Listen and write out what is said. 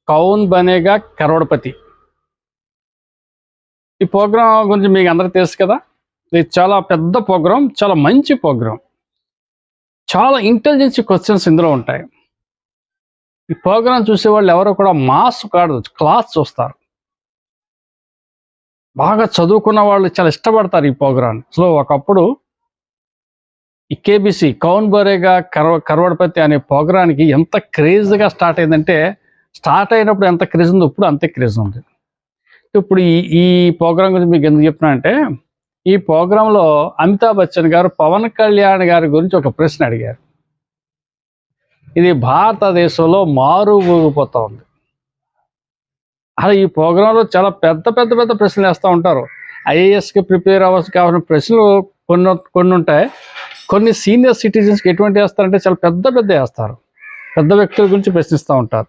కౌన్ బనేగా కరోడ్పతి. ఈ ప్రోగ్రాం గురించి మీకు అందరికీ తెలుసు కదా. ఇది చాలా పెద్ద ప్రోగ్రాం, చాలా మంచి ప్రోగ్రాం. చాలా ఇంటెలిజెన్స్ క్వశ్చన్స్ ఇందులో ఉంటాయి. ఈ ప్రోగ్రాం చూసేవాళ్ళు ఎవరో కూడా మాస్ కాదు, క్లాస్ చూస్తారు. బాగా చదువుకున్న వాళ్ళు చాలా ఇష్టపడతారు ఈ ప్రోగ్రాం. సో ఒకప్పుడు ఈ కేబీసీ కౌన్ బనేగా కరోడ్పతి అనే ప్రోగ్రానికి ఎంత క్రేజ్గా స్టార్ట్ అయిందంటే, స్టార్ట్ అయినప్పుడు ఎంత క్రేజ్ ఉందో ఇప్పుడు అంతే క్రేజ్ ఉంది. ఇప్పుడు ఈ ప్రోగ్రాం గురించి మీకు ఎందుకు చెప్తున్నానంటే, ఈ ప్రోగ్రాంలో అమితాబ్ బచ్చన్ గారు పవన్ కళ్యాణ్ గారి గురించి ఒక ప్రశ్న అడిగారు. ఇది భారతదేశంలో మారుమోగిపోతూ ఉంది. అలా ఈ ప్రోగ్రాంలో చాలా పెద్ద పెద్ద పెద్ద ప్రశ్నలు వేస్తూ ఉంటారు. ఐఏఎస్కి ప్రిపేర్ అవ్వాల్సి కావాల్సిన ప్రశ్నలు కొన్ని ఉంటాయి. కొన్ని సీనియర్ సిటిజన్స్కి ఎటువంటి వేస్తారంటే చాలా పెద్ద పెద్ద వేస్తారు. పెద్ద వ్యక్తుల గురించి ప్రశ్నిస్తూ ఉంటారు.